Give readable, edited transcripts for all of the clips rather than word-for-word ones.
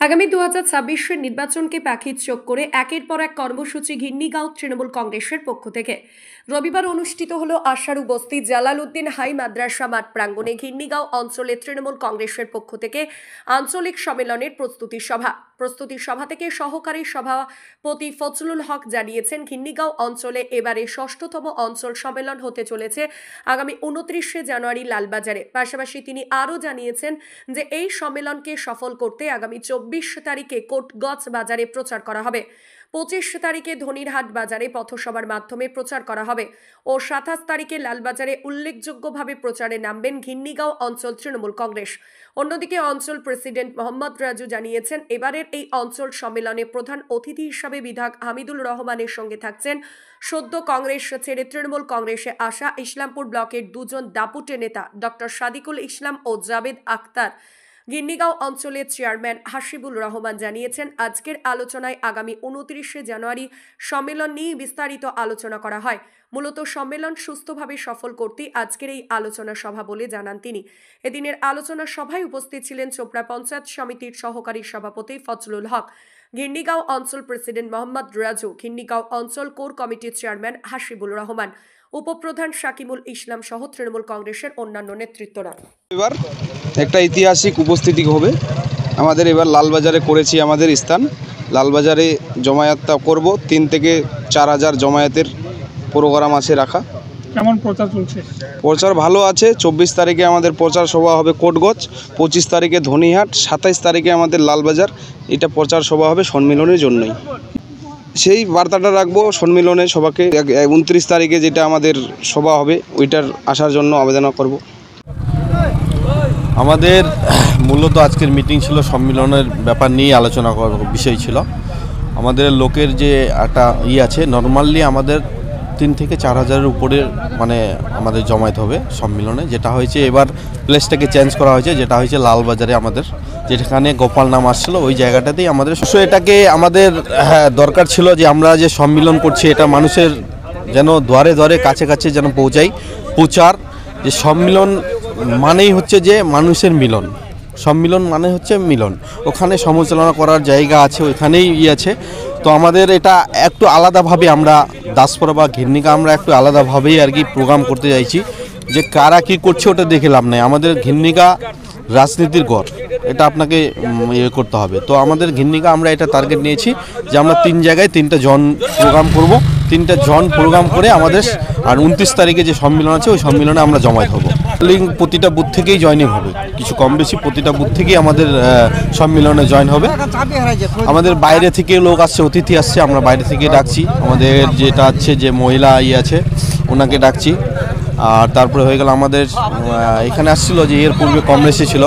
আগামী 2026 নির্বাচনকে পাখির চোখ করে একের পর এক কর্মসূচি ঘিন্নিগাঁও তৃণমূল কংগ্রেসের পক্ষ থেকে রবিবার অনুষ্ঠিত হলো আশারু বস্তি জালালউদ্দিন হাই মাদ্রাসা মাঠ প্রাঙ্গণে ঘিন্নিগাঁও অঞ্চলে তৃণমূল কংগ্রেসের পক্ষ থেকে আঞ্চলিক সম্মেলনের প্রস্তুতি সভা থেকে সহকারী সভাপতি ফজলুল হক জানিয়েছেন ঘিন্নিগাঁও অঞ্চলে এবারে 6ষষ্ঠতম অঞ্চল সম্মেলন হতে চলেছে আগামী 29 জানুয়ারি লালবাজারে। পাশাপাশি তিনি আরও জানিয়েছেন যে এই সম্মেলনকে সফল করতে আগামী 24 তারিখে কোটগঞ্জ বাজারে প্রচার করা হবে, 25 তারিখে ধনিরহাট বাজারে পথসভার মাধ্যমে প্রচার করা হবে ও 27 তারিখে লালবাজারে উল্লেখযোগ্যভাবে প্রচারে নামবেন ঘিন্নিগাঁও অঞ্চল তৃণমূল কংগ্রেস। অন্যদিকে অঞ্চল প্রেসিডেন্ট মোহাম্মদ রাজু জানিয়েছেন এবারের এই অঞ্চল সম্মেলনে প্রধান অতিথি হিসাবে বিধায়ক হামিদুল রহমানের সঙ্গে থাকছেন সদ্য কংগ্রেস ছেড়ে তৃণমূল কংগ্রেসে আসা ইসলামপুর ব্লকের দুজন দাপুটে নেতা ডক্টর সাদিকুল ইসলাম ও জাবেদ আক্তার। ঘিন্নিগাঁও অঞ্চলের চেয়ারম্যান হাসিবুল রহমান জানিয়েছেন আজকের আলোচনায় আগামী 29 জানুয়ারি সম্মেলন নিয়ে বিস্তারিত আলোচনা করা হয়। মূলত সম্মেলন সুস্থভাবে সফল করতে আজকের এই আলোচনা সভা বলে জানান তিনি। এদিনের আলোচনা সভায় উপস্থিত ছিলেন চোপড়া পঞ্চায়েত সমিতির সহকারী সভাপতি ফজলুল হক, ঘিন্নিগাঁও অঞ্চল প্রেসিডেন্ট মোহাম্মদ রাজু, ঘিন্নিগাঁও অঞ্চল কোর কমিটির চেয়ারম্যান হাসিবুল রহমান, উপপ্রধান শাকিমুল ইসলাম সহ তৃণমূল কংগ্রেসের অন্যান্য নেতৃত্বরা। এবার একটা ঐতিহাসিক উপস্থিতি হবে আমাদের। এবার লালবাজারে করেছি আমাদের স্থান, লালবাজারে জমায়েতটা করব। 3 থেকে 4 হাজার জমায়েতের প্রোগ্রাম আছে রাখা। কেমন প্রচার চলছে? প্রচার ভালো আছে। 24 তারিখে আমাদের প্রচার সভা হবে কোটগঞ্জ, 25 তারিখে ধনিহাট, 27 তারিখে আমাদের লালবাজার। এটা প্রচার সভা হবে সম্মেলনের জন্যই। সেই বার্তাটা রাখবো সম্মেলনে সবাইকে। 29 তারিখে যেটা আমাদের সভা হবে ওইটার আসার জন্য আবেদন করব। আমাদের মূলত আজকের মিটিং ছিল সম্মেলনের ব্যাপার নিয়ে আলোচনা করার বিষয় ছিল। আমাদের লোকের যে একটা আছে, নর্মালি আমাদের 3 থেকে 4 হাজারের উপরে আমাদের জমায়েত হবে সম্মেলনে। যেটা হয়েছে এবার প্লেসটাকে চেঞ্জ করা হয়েছে, যেটা হয়েছে লালবাজারে আমাদের, যেখানে গোপাল নাম আসছিল ওই জায়গাটাতেই আমাদের। এটাকে আমাদের দরকার ছিল যে আমরা যে সম্মেলন করছি এটা মানুষের যেন দ্বারে দ্বারে কাছে কাছে যেন পৌঁছার যে সম্মেলন মানেই হচ্ছে যে মানুষের মিলন। সম্মেলন মানে হচ্ছে মিলন, ওখানে সমালোচনা করার জায়গা আছে, ওইখানেই আছে। তো আমাদের এটা একটু আলাদাভাবে আমরা দাসপুরা বা ঘিন্নিগাঁও আমরা একটু আলাদাভাবেই আর কি প্রোগ্রাম করতে চাইছি। যে কারা কী করছে ওটা দেখে লাভ নেই। আমাদের ঘিন্নিগাঁও রাজনীতির গড়, এটা আপনাকে করতে হবে। তো আমাদের ঘিন্নিগাঁও আমরা এটা টার্গেট নিয়েছি যে আমরা 3 জায়গায় 3টা জন প্রোগ্রাম করব। 3টা জন প্রোগ্রাম করে আমাদের আর 29 তারিখে যে সম্মেলন আছে ওই সম্মেলনে আমরা জমায়েত হব। প্রতিটা বুথ থেকেই জয়েনিং হবে, কিছু কম বেশি প্রতিটা বুথ থেকেই আমাদের সম্মেলনে জয়েন হবে। আমাদের বাইরে থেকে লোক আসছে, অতিথি আসছে, আমরা বাইরে থেকে ডাকছি। আমাদের যেটা আছে যে মহিলা আছে ওনাকে ডাকছি। আর তারপরে হয়ে গেল আমাদের এখানে আসছিল যে এর পূর্বে কংগ্রেসে ছিল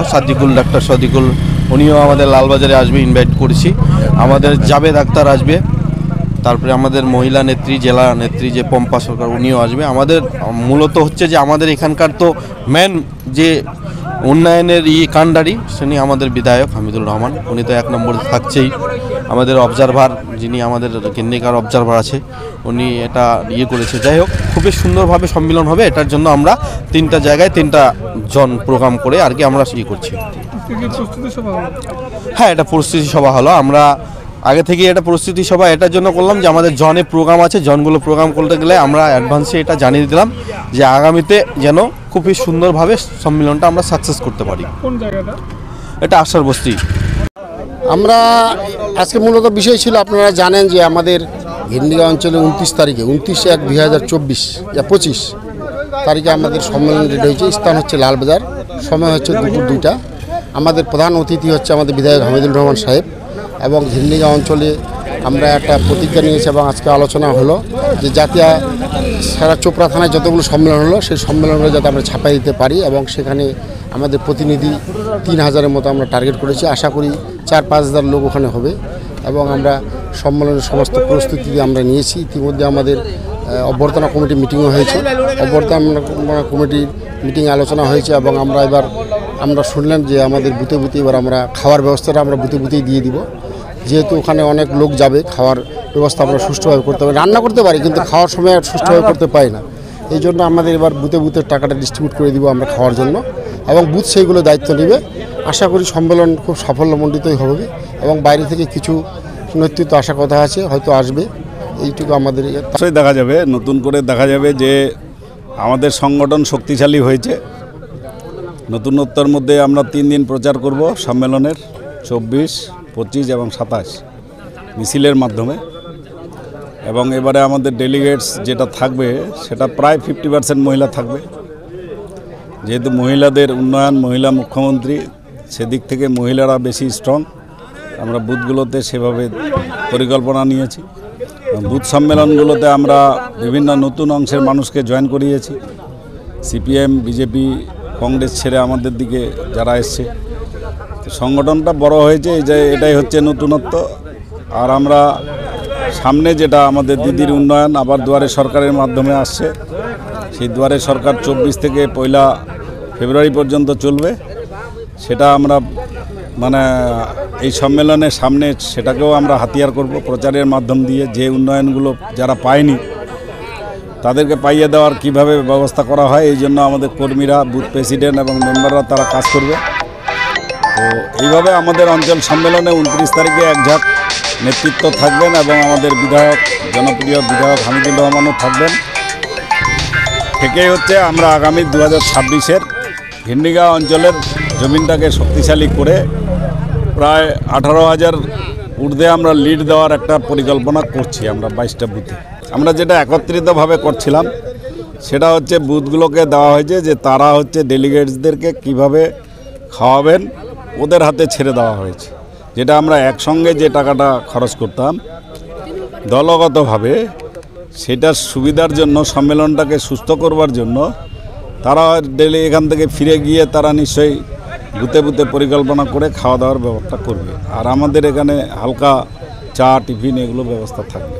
ডক্টর সাদিকুল, উনিও আমাদের লালবাজারে আসবে, ইনভাইট করেছি। আমাদের জাবেদ আক্তার আসবে। তারপরে আমাদের মহিলা নেত্রী, জেলা নেত্রী যে পম্পা সরকার, উনিও আসবে। আমাদের মূলত হচ্ছে যে আমাদের এখানকার তো মেন যে উন্নয়নের কাণ্ডারি তিনি আমাদের বিধায়ক হামিদুল রহমান, উনি তো 1 নম্বরে থাকছেই। আমাদের অবজারভার যিনি আমাদের ঘিন্নিগাঁওর অবজারভার আছে উনি এটা করেছে। যাই হোক, খুবই সুন্দরভাবে সম্মেলন হবে। এটার জন্য আমরা 3টা জায়গায় 3টা জন প্রোগ্রাম করে আর কি আমরা করছি। হ্যাঁ, এটা প্রস্তুতি সভা হলো। আমরা আগে থেকে এটা প্রস্তুতি সভা এটার জন্য করলাম যে আমাদের জনে প্রোগ্রাম আছে, জনগুলো প্রোগ্রাম করতে গেলে আমরা অ্যাডভান্সে এটা জানিয়ে দিলাম যে আগামীতে যেন খুবই সুন্দরভাবে সম্মেলনটা আমরা সাকসেস করতে পারি। কোন জায়গাটা? এটা আশার বস্তি। আমরা আজকে মূলত বিষয় ছিল, আপনারা জানেন যে আমাদের ঘিন্নিগাঁও অঞ্চলে 29 তারিখে 29/1/2025 তারিখে আমাদের সম্মেলন রেডি হয়েছে। স্থান হচ্ছে লালবাজার, সময় হচ্ছে দুপুর 2টা। আমাদের প্রধান অতিথি হচ্ছে আমাদের বিধায়ক হামিদুল রহমান সাহেব। এবং ঘিন্নিগাঁও অঞ্চলে আমরা একটা প্রতিজ্ঞা নিয়েছি এবং আজকে আলোচনা হলো যে জাতীয় সারা চোপড়া থানায় যতগুলো সম্মেলন হলো সেই সম্মেলনগুলো যাতে আমরা ছাপাই দিতে পারি। এবং সেখানে আমাদের প্রতিনিধি 3 হাজারের মতো আমরা টার্গেট করেছি। আশা করি 4-5 হাজার লোক ওখানে হবে। এবং আমরা সম্মেলনের সমস্ত প্রস্তুতি আমরা নিয়েছি। ইতিমধ্যে আমাদের অভ্যর্থনা কমিটি মিটিংও হয়েছে। অভ্যর্থনা কমিটির মিটিং আলোচনা হয়েছে এবং আমরা শুনলাম যে আমাদের বুথে বুথে এবার আমরা খাওয়ার ব্যবস্থাটা আমরা বুথে বুথেই দিয়ে দিব। যেহেতু ওখানে অনেক লোক যাবে, খাওয়ার ব্যবস্থা আমরা সুষ্ঠুভাবে করতে পারি। রান্না করতে পারি কিন্তু খাওয়ার সময় সুষ্ঠুভাবে করতে পারি না। এই জন্য আমাদের এবার বুথে বুথে টাকাটা ডিস্ট্রিবিউট করে দিব আমরা খাওয়ার জন্য। এবং বুথ সেইগুলো দায়িত্ব নেবে। আশা করি সম্মেলন খুব সাফল্যমণ্ডিতই হবে এবং বাইরে থেকে কিছু নেতৃত্ব আশা কথা আছে, হয়তো আসবে। এইটুকু আমাদের অবশ্যই দেখা যাবে, নতুন করে দেখা যাবে যে আমাদের সংগঠন শক্তিশালী হয়েছে। নতুনত্বর মধ্যে আমরা 3 দিন প্রচার করব সম্মেলনের, 24, 25 এবং 27 মিছিলের মাধ্যমে। এবং এবারে আমাদের ডেলিগেটস যেটা থাকবে সেটা প্রায় 50% মহিলা থাকবে, যেহেতু মহিলাদের উন্নয়ন, মহিলা মুখ্যমন্ত্রী, সেদিক থেকে মহিলারা বেশি স্ট্রং। আমরা বুথগুলোতে সেভাবে পরিকল্পনা নিয়েছি। বুথ সম্মেলনগুলোতে আমরা বিভিন্ন নতুন অংশের মানুষকে জয়েন করিয়েছি। সিপিএম, বিজেপি, কংগ্রেস ছেড়ে আমাদের দিকে যারা এসছে, সংগঠনটা বড় হয়েছে, এটাই হচ্ছে নতুনত্ব। আর আমরা সামনে যেটা আমাদের দিদির উন্নয়ন আবার দুয়ারে সরকারের মাধ্যমে আসছে, সেই দুয়ারে সরকার 24 থেকে 1 ফেব্রুয়ারি পর্যন্ত চলবে। সেটা আমরা এই সম্মেলনের সামনে সেটাকেও আমরা হাতিয়ার করব প্রচারের মাধ্যম দিয়ে। যে উন্নয়নগুলো যারা পায়নি তাদেরকে পাইয়ে দেওয়ার কিভাবে ব্যবস্থা করা হয়, এই জন্য আমাদের কর্মীরা, বুথ প্রেসিডেন্ট এবং মেম্বাররা তারা কাজ করবে। তো এইভাবে আমাদের অঞ্চল সম্মেলনে 29 তারিখে একঝাঁক নেতৃত্ব থাকবেন এবং আমাদের বিধায়ক, জনপ্রিয় বিধায়ক হামিদুর রহমানও থাকবেন। থেকেই হচ্ছে আমরা আগামী 2026-এর ঘিন্নিগাঁও অঞ্চলের জমিনটাকে শক্তিশালী করে প্রায় 18,000 ঊর্ধ্বে আমরা লিড দেওয়ার একটা পরিকল্পনা করছি। আমরা 22টা বুথে আমরা যেটা একত্রিতভাবে করছিলাম সেটা হচ্ছে বুথগুলোকে দেওয়া হয়েছে যে তারা হচ্ছে ডেলিগেটসদেরকে কিভাবে খাওয়াবেন ওদের হাতে ছেড়ে দেওয়া হয়েছে। যেটা আমরা একসঙ্গে যে টাকাটা খরচ করতাম দলগতভাবে, সেটার সুবিধার জন্য, সম্মেলনটাকে সুস্থ করবার জন্য তারা ডেলি এখান থেকে ফিরে গিয়ে তারা নিশ্চয়ই বুথে বুথে পরিকল্পনা করে খাওয়া দাওয়ার ব্যবস্থা করবে। আর আমাদের এখানে হালকা চা, টিফিন এগুলো ব্যবস্থা থাকবে।